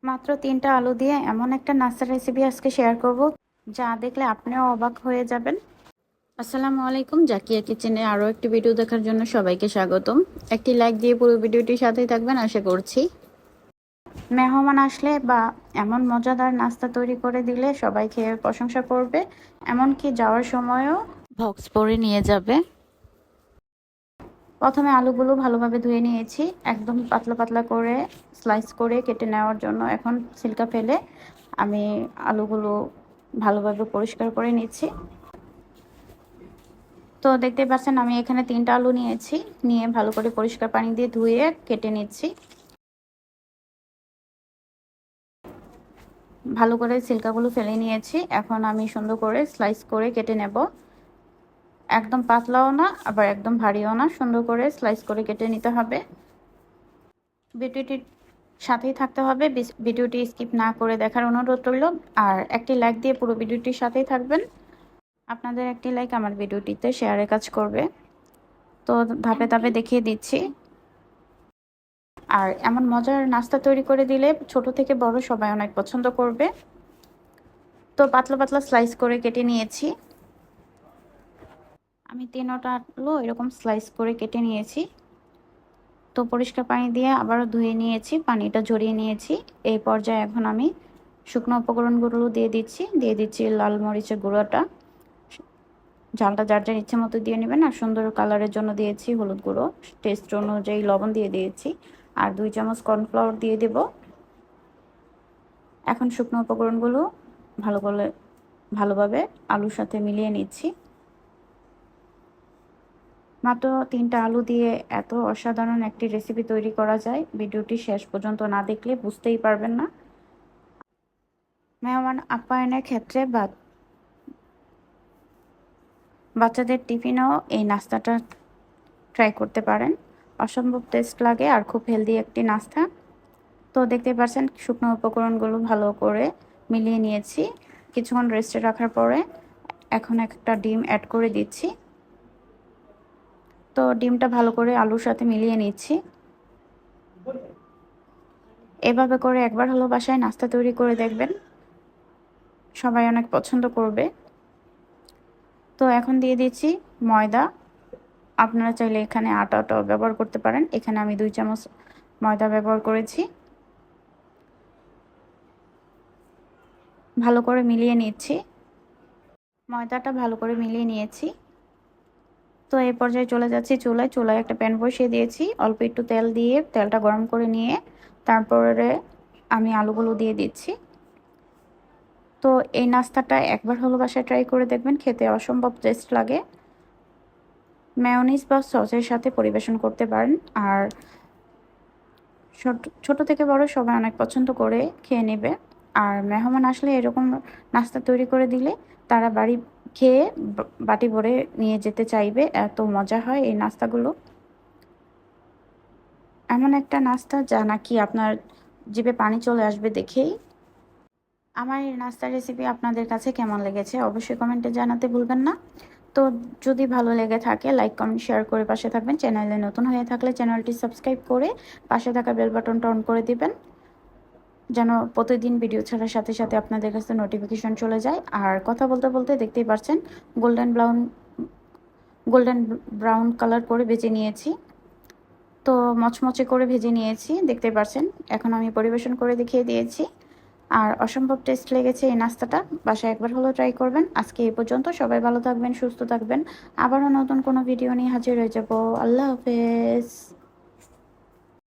মাত্র 3টা আলু দিয়ে এমন একটা নাস্তার রেসিপি আজকে শেয়ার করব, যা দেখলে আপনিও অবাক হয়ে যাবেন। আসসালামু আলাইকুম, জাকিয়া কিচেনে আরও একটি ভিডিও দেখার জন্য সবাইকে স্বাগতম। একটি লাইক দিয়ে পুরো ভিডিওটির সাথেই থাকবেন আশা করছি। মেহমান আসলে বা এমন মজাদার নাস্তা তৈরি করে দিলে সবাই খেয়ে প্রশংসা করবে, এমনকি যাওয়ার সময়ও বক্স পরে নিয়ে যাবে। প্রথমে আলুগুলো ভালোভাবে ধুয়ে নিয়েছি, একদম পাতলা পাতলা করে স্লাইস করে কেটে নেওয়ার জন্য। এখন ছিলকা ফেলে আমি আলুগুলো ভালোভাবে পরিষ্কার করে নিচ্ছি। তো দেখতে পাচ্ছেন আমি এখানে 3টা আলু নিয়েছি, নিয়ে ভালো করে পরিষ্কার পানি দিয়ে ধুয়ে কেটে নিচ্ছি। ভালো করে ছিলকাগুলো ফেলে নিয়েছি। এখন আমি সুন্দর করে স্লাইস করে কেটে নেব। একদম পাতলাও না আবার একদম ভারীও না, সুন্দর করে স্লাইস করে কেটে নিতে হবে। ভিডিওটির সাথেই থাকতে হবে, ভিডিওটি স্কিপ না করে দেখার অনুরোধ রইল। আর একটি লাইক দিয়ে পুরো ভিডিওটির সাথেই থাকবেন। আপনাদের একটি লাইক আমার ভিডিওটিতে শেয়ারের কাজ করবে। তো ধাপে ধাপে দেখিয়ে দিচ্ছি। আর এমন মজার নাস্তা তৈরি করে দিলে ছোট থেকে বড় সবাই অনেক পছন্দ করবে। তো পাতলা পাতলা স্লাইস করে কেটে নিয়েছি। আমি 3টা আলু এরকম স্লাইস করে কেটে নিয়েছি। তো পরিষ্কার পানি দিয়ে আবারও ধুয়ে নিয়েছি, পানিটা ঝরিয়ে নিয়েছি। এই পর্যায়ে এখন আমি শুকনো উপকরণগুলো দিয়ে দিচ্ছি লাল মরিচের গুঁড়োটা। ঝালটা যার যার ইচ্ছে মতো দিয়ে নেবেন। আর সুন্দর কালারের জন্য দিয়েছি হলুদ গুঁড়ো, টেস্ট অনুযায়ী লবণ দিয়ে দিয়েছি, আর 2 চামচ কর্নফ্লাওয়ার দিয়ে দেব। এখন শুকনো উপকরণগুলো ভালোভাবে আলুর সাথে মিলিয়ে নিচ্ছি। মাত্র 3টা আলু দিয়ে এত অসাধারণ একটি রেসিপি তৈরি করা যায়, ভিডিওটি শেষ পর্যন্ত না দেখলে বুঝতেই পারবেন না। মেহমান আপ্যায়নের ক্ষেত্রে বা বাচ্চাদের টিফিনেও এই নাস্তাটা ট্রাই করতে পারেন। অসম্ভব টেস্ট লাগে আর খুব হেলদি একটি নাস্তা। তো দেখতে পাচ্ছেন শুকনো উপকরণগুলো ভালো করে মিলিয়ে নিয়েছি। কিছুক্ষণ রেস্টে রাখার পরে এখন একটা ডিম অ্যাড করে দিচ্ছি। তো ডিমটা ভালো করে আলুর সাথে মিলিয়ে নিচ্ছি। এভাবে করে একবার হলো বাসায় নাস্তা তৈরি করে দেখবেন, সবাই অনেক পছন্দ করবে। তো এখন দিয়ে দিচ্ছি ময়দা। আপনারা চাইলে এখানে আটাটাও ব্যবহার করতে পারেন। এখানে আমি 2 চামচ ময়দা ব্যবহার করেছি। ভালো করে মিলিয়ে নিচ্ছি। ময়দাটা ভালো করে মিলিয়ে নিয়েছি। তো এই পর্যায়ে চলে যাচ্ছি চুলায় একটা প্যান বসিয়ে দিয়েছি। অল্প একটু তেল দিয়ে তেলটা গরম করে নিয়ে তারপরে আমি আলুগুলো দিয়ে দিচ্ছি। তো এই নাস্তাটা একবার হলো বাসায় ট্রাই করে দেখবেন, খেতে অসম্ভব টেস্ট লাগে। মেয়োনিজ বা সসের সাথে পরিবেশন করতে পারেন। আর ছোট থেকে বড় সবাই অনেক পছন্দ করে খেয়ে নেবে। আর মেহমান আসলে এরকম নাস্তা তৈরি করে দিলে তারা বাড়ি খেয়ে বাটি ভরে নিয়ে যেতে চাইবে, এত মজা হয় এই নাস্তাগুলো। এমন একটা নাস্তা যা নাকি আপনার জিভে পানি চলে আসবে দেখেই। আমার এই নাস্তার রেসিপি আপনাদের কাছে কেমন লেগেছে অবশ্যই কমেন্টে জানাতে ভুলবেন না। তো যদি ভালো লেগে থাকে লাইক কমেন্ট শেয়ার করে পাশে থাকবেন। চ্যানেলে নতুন হয়ে থাকলে চ্যানেলটি সাবস্ক্রাইব করে পাশে থাকা বেল বাটনটা অন করে দিবেন, যেন প্রতিদিন ভিডিও ছাড়ার সাথে সাথে আপনাদের কাছে নোটিফিকেশন চলে যায়। আর কথা বলতে বলতে দেখতেই পাচ্ছেন গোল্ডেন গোল্ডেন ব্রাউন কালার করে ভেজে নিয়েছি। তো মচমচে করে ভেজে নিয়েছি দেখতে পাচ্ছেন। এখন আমি পরিবেশন করে দেখিয়ে দিয়েছি। আর অসম্ভব টেস্ট লেগেছে এই নাস্তাটা, বাসায় একবার হলো ট্রাই করবেন। আজকে এই পর্যন্ত, সবাই ভালো থাকবেন, সুস্থ থাকবেন। আবারও নতুন কোনো ভিডিও নিয়ে হাজির হয়ে যাব। আল্লাহ হাফেজ।